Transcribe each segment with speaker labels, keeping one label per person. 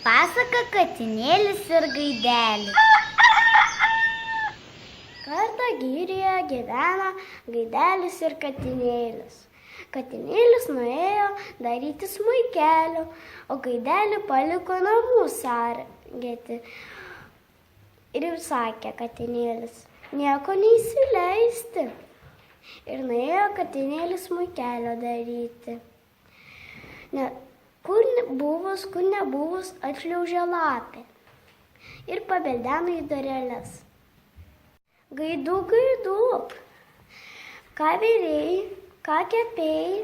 Speaker 1: Pasaka katinėlis ir gaidelis. Kartą girioje gyvena gaidelis ir katinėlis. Katinėlis nuėjo daryti smuikelio, o gaidelį paliko namų sargėti. Ir sakė katinėlis, nieko neįsileisti. Ir nuėjo katinėlis smuikelio daryti. Kur nebuvus atšliaužė lapė ir pabeldeno į dureles. Gaiduk, gaiduk, ką virėjai, ką kepėjai,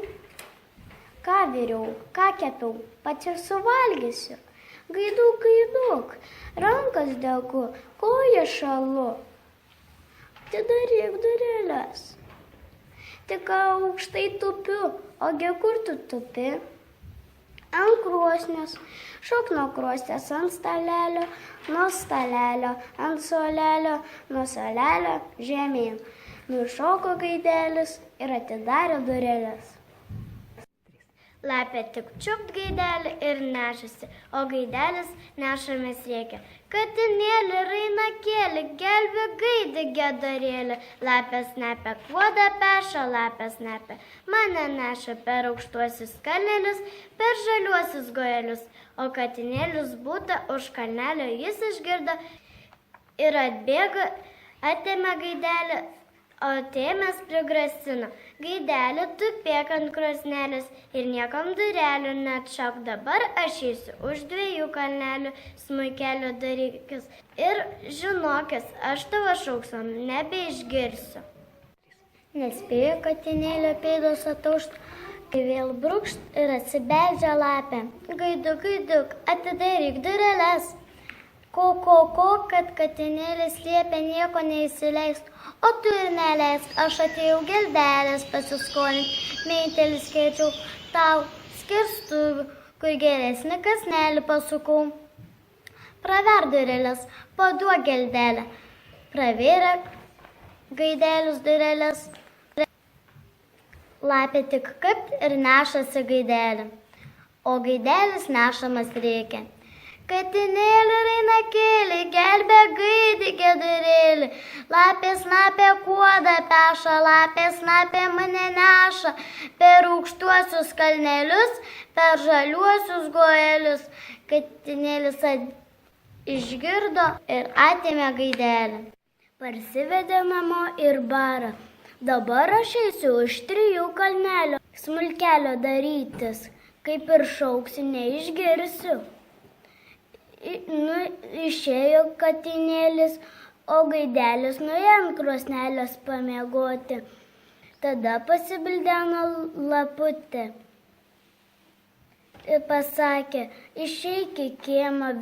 Speaker 1: ką viriau, ką kepiau, pats ir suvalgysiu. Gaiduk, gaiduk, rankas degu, koja šalu. Atidaryk dureles. Tik aukštai tupiu, ogi kur tu tupi? Ant krosnies, šok nuo krosnės ant stalelio, nuo stalelio, ant suolelio, nuo suolelio žemyn. Nušoko gaidelis ir atidarė dureles. Lapė tik čiupt gaidelį ir nešasi, o gaidelis nešamės rėkia. Katinėlį, rainakėlį, gelbė gaidį gedarėlį. Lapė snapė kuodą peša, lapė snapė mane neša per aukštuosius kalnelius, per žaliuosius gojelius. O katinėlis būta už kalnelio jis išgirdo ir atbėgo, atėmė gaidelį, o tėmės prigrasino. Gaidelį, tupėk ant krosnelės ir niekam durelių neatšauk. Dabar aš eisiu už 2 kalnelių, smuikelio darykis. Ir žinokis, aš tavo šauksmo nebeišgirsiu. Nespėjo katinėlio pėdos ataušt, kai vėl brūkšt ir atsibeldžia lapė. Gaiduk, gaiduk, atidaryk dureles. Ko, kad katinėlis liepė nieko neįsileist, o tu ir neleisk, aš atėjau geldelės pasiskolinti, meitelis keičiau tau skirstuvių, kur geresnį kasnelį pasukau. Praver dureles, paduok geldelę, pravėrė gaidelis dureles. Lapė tik kapt ir nešasi gaidelį, o gaidelis nešamas reikia. Katinėlį, rainakėlį, gelbė gaidį gedurėlį. Lapė snapė kuodą peša, lapė snapė mane neša per aukštuosius kalnelius, per žaliuosius gojelius. Katinėlis išgirdo ir atėmė gaidelį. Parsivedė namo ir barą. Dabar aš eisiu už 3 kalnelių smulkelio darytis, kaip ir šauksiu, neišgirsiu. Išėjo katinėlis, o gaidelis nuėjo ant krosnelės pamiegoti. Tada pasibildeno laputė ir pasakė, išeik į kiemą,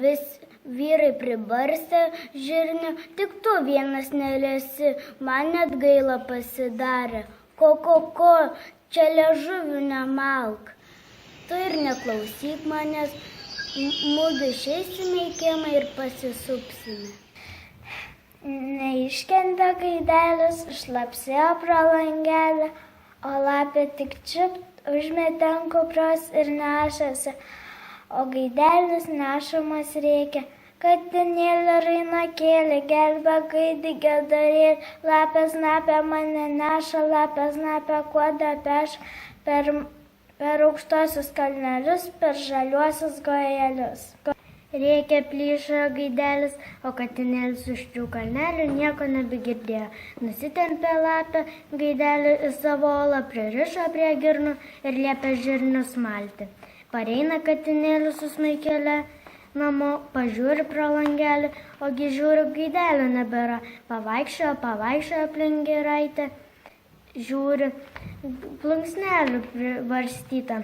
Speaker 1: vyrai pribarstė žirnių, tik tu vienas neliesi, man net gaila pasidarė. Ko, čia liežuvių nemalk, tu ir neklausyk manęs. Mudu išeisime į kiemą ir pasisupsime. Neiškentė gaidelis, šlapsėjo pro langelį, o lapė tik čiupt užmetė ant kupros ir nešasi, o gaidelis nešamas reikia. Katinėlį, rainakėlį, gelbė gaidį gedarėlį, lapė snapė mane neša, lapė snapė kuodą peša per aukštosius kalnelius, per žaliuosius gojelius. Rėkia plyšo gaidelis, o katinėlis už 3 kalnelių nieko nebegirdėjo. Nusitempė lapę gaidelį į savo olą, pririšo prie girnų ir liepė žirnius malti. Pareina katinėlis su smuikele namo, pažiūri pro langelį, ogi žiūri gaidelio nebėra. Pavaikščiojo aplink giraitę, žiūri plunksnelių privarstyta.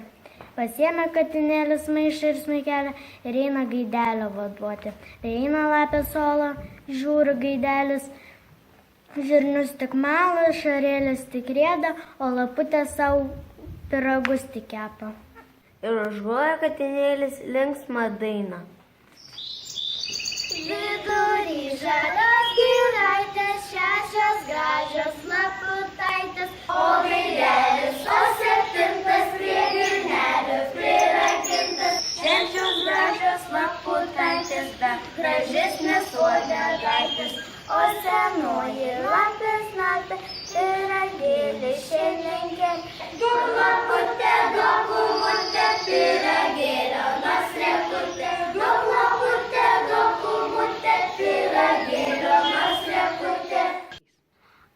Speaker 1: Pasiėmė katinėlis maišą ir smuikelę ir eina gaidelio vaduoti. Eina lapė suolą, žiūri gaidelis, žirnius tik mala, šarėlis tik rėda, o laputė savo pyragus tik kepa.
Speaker 2: Ir užgroja katinėlis linksmą dainą.
Speaker 1: Vidury žalios giraitės, 6 gražios laputaitės, o gaidelis, o 7 prie girnelio prirakintas, 6 gražios laputaitės. laputaitis, dar gražesnis uodegaitis, o senoji lapės lapė pyragėlį šiandien kelia. Duok laputę, duok kūmutę, pyragėlio nosrekutę. Duok laputę, duok kūmutę, pyragėlio nosrekutę.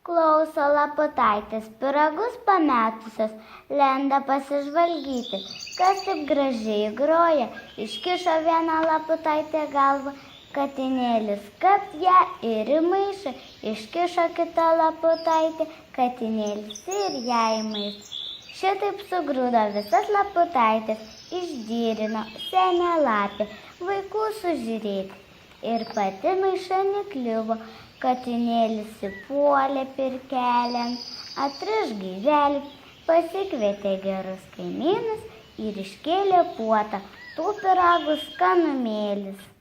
Speaker 1: Klauso laputaitis, pyragus pametusios, lenda pasižvalgyti, kas taip gražiai groja. Iškišo vieną laputaitę galvą, katinėlis kapt ją ir į maišą. Iškišo kitą laputaitę, katinėlis ir ją į maišą. Šitaip sugrūdo visas laputaitės, išdyrino senę lapę, vaikų sužiūrėti. Ir pati maišą nekliuvo. Katinėlis įpuolė pirkelėn, atriš gaivelį, pasikvietė gerus kaimynus ir iškėlė puotą, tų pyragų skanumėlis.